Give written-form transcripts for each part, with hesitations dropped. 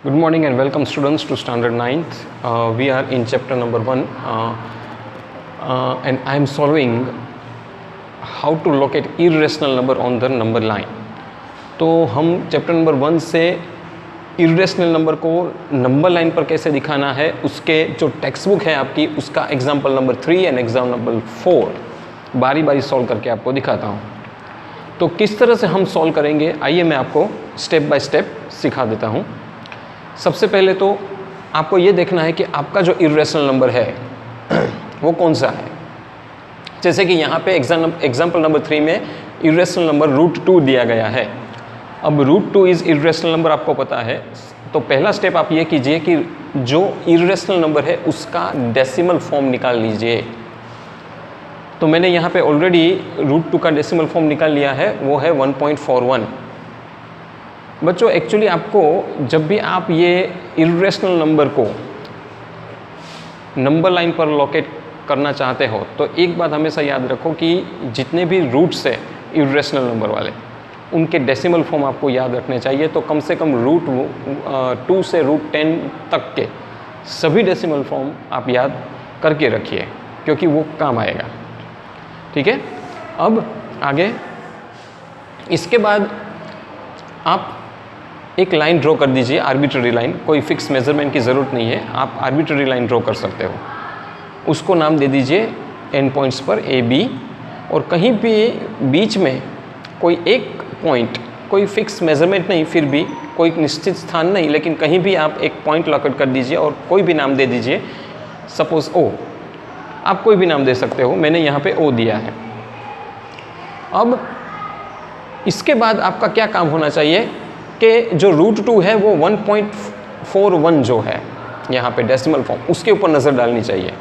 Good morning and welcome students to standard 9th. We are in chapter number 1 and I am solving how to locate irrational number on the number line. तो हम chapter number 1 से irrational number को number line पर कैसे दिखाना है उसके जो टेक्स्ट बुक है आपकी उसका example number 3 and example number 4 बारी बारी सॉल्व करके आपको दिखाता हूँ। तो किस तरह से हम सॉल्व करेंगे आइए मैं आपको स्टेप बाय स्टेप सिखा देता हूँ। सबसे पहले तो आपको ये देखना है कि आपका जो इरेशनल नंबर है वो कौन सा है। जैसे कि यहाँ पे एग्जाम्पल नंबर 3 में इरेशनल नंबर √2 दिया गया है। अब √2 इज़ इरेशनल नंबर आपको पता है, तो पहला स्टेप आप ये कीजिए कि जो इरेशनल नंबर है उसका डेसिमल फॉर्म निकाल लीजिए। तो मैंने यहाँ पे ऑलरेडी √2 का डेसिमल फॉर्म निकाल लिया है, वो है 1.41। बच्चों एक्चुअली आपको जब भी आप ये इरेशनल नंबर को नंबर लाइन पर लोकेट करना चाहते हो तो एक बात हमेशा याद रखो कि जितने भी रूट्स है इरेशनल नंबर वाले उनके डेसिमल फॉर्म आपको याद रखने चाहिए। तो कम से कम √2 से √10 तक के सभी डेसिमल फॉर्म आप याद करके रखिए क्योंकि वो काम आएगा। ठीक है, अब आगे इसके बाद आप एक लाइन ड्रॉ कर दीजिए, आर्बिट्ररी लाइन। कोई फिक्स मेजरमेंट की ज़रूरत नहीं है, आप आर्बिट्ररी लाइन ड्रॉ कर सकते हो। उसको नाम दे दीजिए एंड पॉइंट्स पर ए बी, और कहीं भी बीच में कोई एक पॉइंट, कोई फिक्स मेजरमेंट नहीं, फिर भी कोई निश्चित स्थान नहीं, लेकिन कहीं भी आप एक पॉइंट लॉकेट कर दीजिए और कोई भी नाम दे दीजिए। सपोज ओ, आप कोई भी नाम दे सकते हो, मैंने यहाँ पे ओ दिया है। अब इसके बाद आपका क्या काम होना चाहिए कि जो √2 है वो 1.41 जो है यहाँ पे डेसिमल फॉर्म, उसके ऊपर नज़र डालनी चाहिए।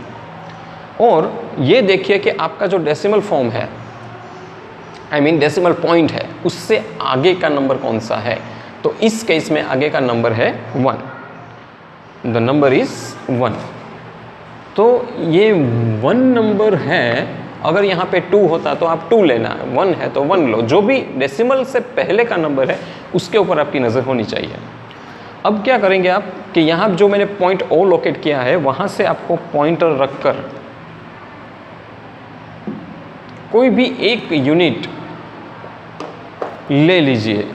और ये देखिए कि आपका जो डेसिमल फॉर्म है, आई मीन डेसिमल पॉइंट है, उससे आगे का नंबर कौन सा है। तो इस केस में आगे का नंबर है 1, द नंबर इज़ 1। तो ये 1 नंबर है। अगर यहाँ पे 2 होता तो आप 2 लेना, 1 है तो 1 लो। जो भी डेसिमल से पहले का नंबर है उसके ऊपर आपकी नज़र होनी चाहिए। अब क्या करेंगे आप कि यहाँ जो मैंने पॉइंट ओ लोकेट किया है वहाँ से आपको पॉइंटर रखकर कोई भी एक यूनिट ले लीजिए।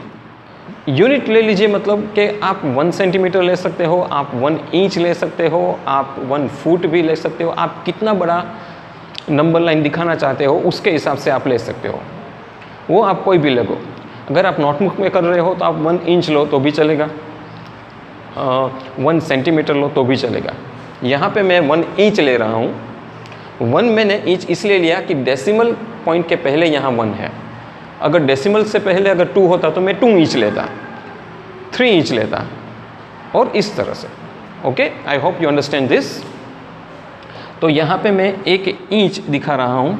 यूनिट ले लीजिए मतलब कि आप 1 सेंटीमीटर ले सकते हो, आप 1 इंच ले सकते हो, आप 1 फुट भी ले सकते हो। आप कितना बड़ा नंबर लाइन दिखाना चाहते हो उसके हिसाब से आप ले सकते हो, वो आप कोई भी लगो। अगर आप नोटबुक में कर रहे हो तो आप 1 इंच लो तो भी चलेगा, 1 सेंटीमीटर लो तो भी चलेगा। यहाँ पे मैं 1 इंच ले रहा हूँ। 1 मैंने इंच इसलिए लिया कि डेसिमल पॉइंट के पहले यहाँ 1 है। अगर डेसिमल से पहले अगर 2 होता तो मैं 2 इंच लेता, 3 इंच लेता, और इस तरह से। Okay, I hope you understand this. तो यहाँ पे मैं 1 इंच दिखा रहा हूँ।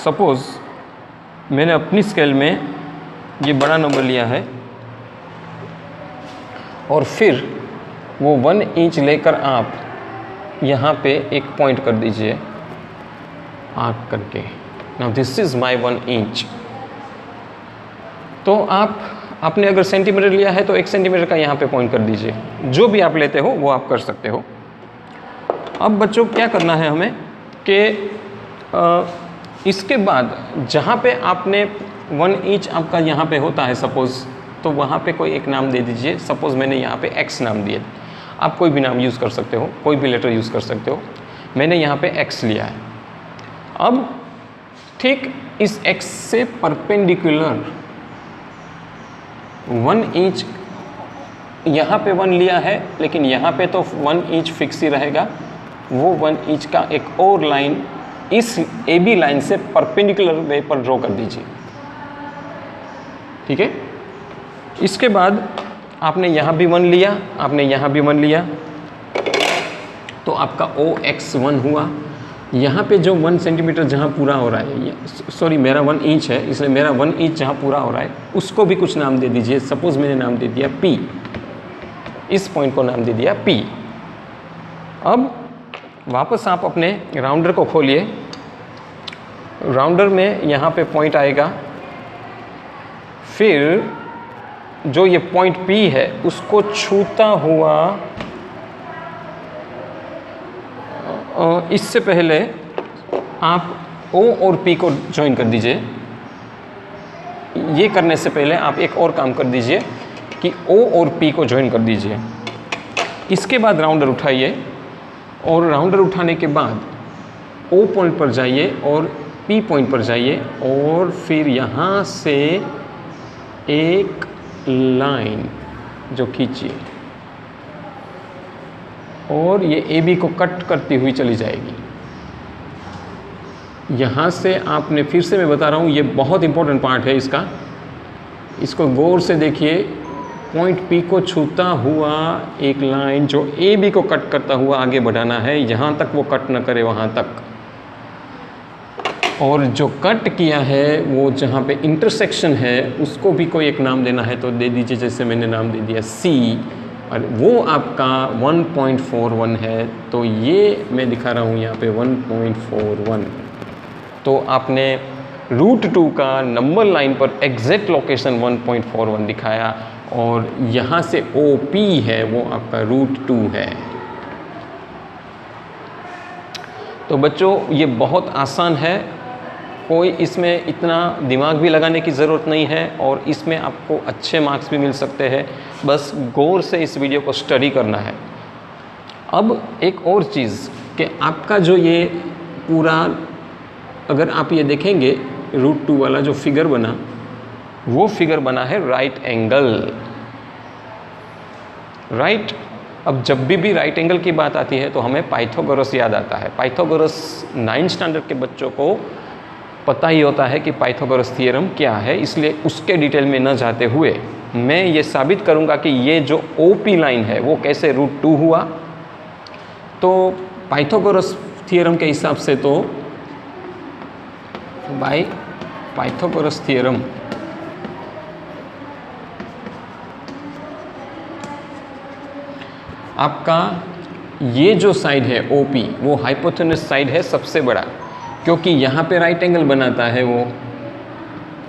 सपोज़ मैंने अपनी स्केल में ये बड़ा नंबर लिया है और फिर वो 1 इंच लेकर आप यहाँ पे एक पॉइंट कर दीजिए आर्क करके। Now this is my 1 inch. तो आपने अगर सेंटीमीटर लिया है तो 1 सेंटीमीटर का यहाँ पे पॉइंट कर दीजिए। जो भी आप लेते हो वो आप कर सकते हो। अब बच्चों क्या करना है हमें कि इसके बाद जहाँ पे आपने 1 इंच आपका यहाँ पे होता है सपोज़, तो वहाँ पे कोई एक नाम दे दीजिए। सपोज़ मैंने यहाँ पे x नाम दिया, आप कोई भी नाम यूज़ कर सकते हो, कोई भी लेटर यूज़ कर सकते हो। मैंने यहाँ पे x लिया है। अब ठीक इस x से परपेंडिकुलर 1 इंच, यहाँ पे 1 लिया है लेकिन यहाँ पे तो 1 इंच फिक्स ही रहेगा। वो 1 इंच का एक और लाइन इस AB लाइन से परपेंडिकुलर वे पर ड्रॉ कर दीजिए। ठीक है, इसके बाद आपने यहाँ भी 1 लिया, आपने यहाँ भी 1 लिया, तो आपका OX1 हुआ। यहाँ पे जो 1 सेंटीमीटर जहाँ पूरा हो रहा है, सॉरी मेरा 1 इंच है इसलिए मेरा 1 इंच जहाँ पूरा हो रहा है उसको भी कुछ नाम दे दीजिए। सपोज़ मैंने नाम दे दिया P, इस पॉइंट को नाम दे दिया P। अब वापस आप अपने राउंडर को खोलिए। राउंडर में यहाँ पे पॉइंट आएगा फिर जो ये पॉइंट P है उसको छूता हुआ, इससे पहले आप O और P को ज्वाइन कर दीजिए। ये करने से पहले आप एक और काम कर दीजिए कि O और P को ज्वाइन कर दीजिए। इसके बाद राउंडर उठाइए और राउंडर उठाने के बाद O पॉइंट पर जाइए और P पॉइंट पर जाइए और फिर यहाँ से एक लाइन जो खींचिए और ये AB को कट करती हुई चली जाएगी। यहाँ से आपने, फिर से मैं बता रहा हूँ, ये बहुत इंपॉर्टेंट पार्ट है इसका, इसको गौर से देखिए। पॉइंट P को छूता हुआ एक लाइन जो AB को कट करता हुआ आगे बढ़ाना है, यहाँ तक वो कट न करे वहाँ तक। और जो कट किया है वो जहाँ पे इंटरसेक्शन है उसको भी कोई एक नाम देना है तो दे दीजिए, जैसे मैंने नाम दे दिया C, और वो आपका 1.41 है। तो ये मैं दिखा रहा हूँ यहाँ पे 1.41। तो आपने रूट 2 का नंबर लाइन पर एग्जैक्ट लोकेशन 1.41 दिखाया और यहाँ से OP है वो आपका रूट 2 है। तो बच्चों ये बहुत आसान है, कोई इसमें इतना दिमाग भी लगाने की ज़रूरत नहीं है और इसमें आपको अच्छे मार्क्स भी मिल सकते हैं। बस गौर से इस वीडियो को स्टडी करना है। अब एक और चीज़ कि आपका जो ये पूरा, अगर आप ये देखेंगे रूट 2 वाला जो फिगर बना, वो फिगर बना है राइट एंगल, राइट। अब जब भी राइट एंगल की बात आती है तो हमें पाइथागोरस याद आता है। पाइथागोरस 9th स्टैंडर्ड के बच्चों को पता ही होता है कि पाइथागोरस थ्योरम क्या है, इसलिए उसके डिटेल में न जाते हुए मैं ये साबित करूंगा कि ये जो OP लाइन है वो कैसे रूट 2 हुआ। तो पाइथागोरस थ्योरम के हिसाब से तो बाय पाइथागोरस थ्योरम आपका ये जो साइड है OP वो हाइपोटेन्यूस साइड है सबसे बड़ा, क्योंकि यहाँ पे राइट एंगल बनाता है। वो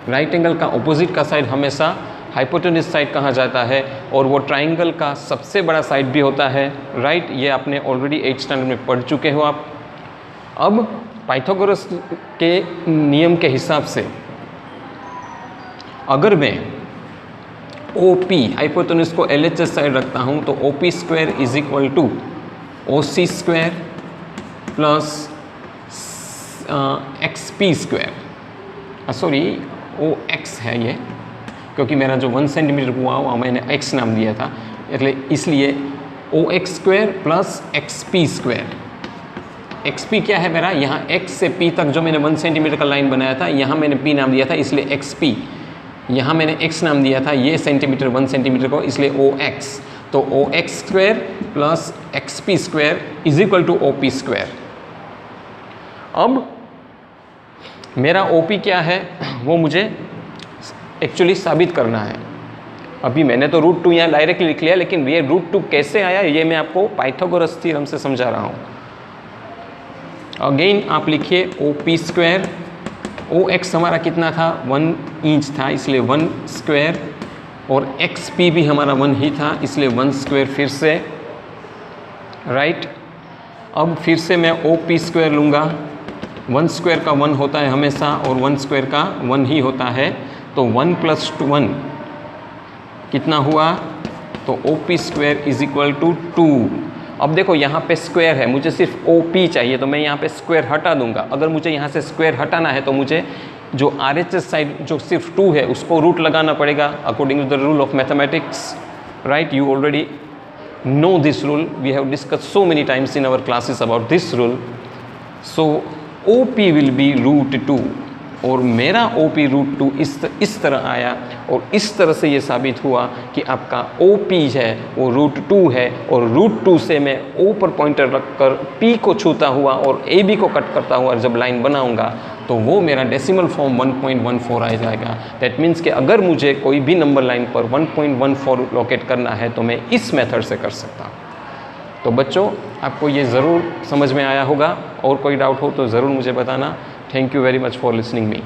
राइट एंगल का ऑपोजिट का साइड हमेशा हाइपोटेन्यूस साइड कहा जाता है और वो ट्राइंगल का सबसे बड़ा साइड भी होता है, राइट। ये आपने ऑलरेडी 8th स्टैंडर्ड में पढ़ चुके हो आप। अब पाइथागोरस के नियम के हिसाब से अगर मैं OP हाइपोटेन्यूस को LHS साइड रखता हूँ तो OP square is equal to OC square plus XP square, sorry OX है ये, क्योंकि मेरा जो 1 सेंटीमीटर हुआ वो मैंने X नाम दिया था, इसलिए OX square plus XP square. XP क्या है मेरा, यहाँ X से P तक जो मैंने 1 सेंटीमीटर का लाइन बनाया था, यहाँ मैंने P नाम दिया था इसलिए XP, यहाँ मैंने X नाम दिया था ये सेंटीमीटर 1 सेंटीमीटर को, इसलिए OX। तो OX square plus XP square is equal to OP square. अब मेरा OP क्या है वो मुझे एक्चुअली साबित करना है। अभी मैंने तो रूट 2 यहाँ डायरेक्टली लिख लिया, लेकिन ये रूट 2 कैसे आया ये मैं आपको पाइथागोरस थ्योरम से समझा रहा हूँ। अगेन आप लिखिए OP स्क्वायर, OX हमारा कितना था 1 इंच था इसलिए 1 स्क्वायर, और XP भी हमारा 1 ही था इसलिए 1 स्क्वायर फिर से, राइट। अब फिर से मैं OP स्क्वायर लूँगा, 1 स्क्वायर का 1 होता है हमेशा और 1 स्क्वायर का 1 ही होता है, तो 1 प्लस 1 कितना हुआ, तो OP square is equal to 2। अब देखो यहाँ पे स्क्वायर है, मुझे सिर्फ OP चाहिए तो मैं यहाँ पे स्क्वायर हटा दूंगा। अगर मुझे यहाँ से स्क्वायर हटाना है तो मुझे जो RHS साइड जो सिर्फ 2 है उसको रूट लगाना पड़ेगा according to the rule of mathematics, right. You already know this rule, we have discussed so many times in our classes about this rule. So OP will be root 2 और मेरा OP root 2 इस तरह आया और इस तरह से ये साबित हुआ कि आपका OP है वो रूट 2 है, और रूट 2 से मैं O पर पॉइंटर रखकर P को छूता हुआ और AB को कट करता हुआ जब लाइन बनाऊंगा तो वो मेरा डेसिमल फॉर्म 1.14 आ जाएगा। दैट मीन्स कि अगर मुझे कोई भी नंबर लाइन पर 1.14 लोकेट करना है तो मैं इस मेथड से कर सकता हूँ। तो बच्चों आपको ये ज़रूर समझ में आया होगा, और कोई डाउट हो तो ज़रूर मुझे बताना। Thank you very much for listening me.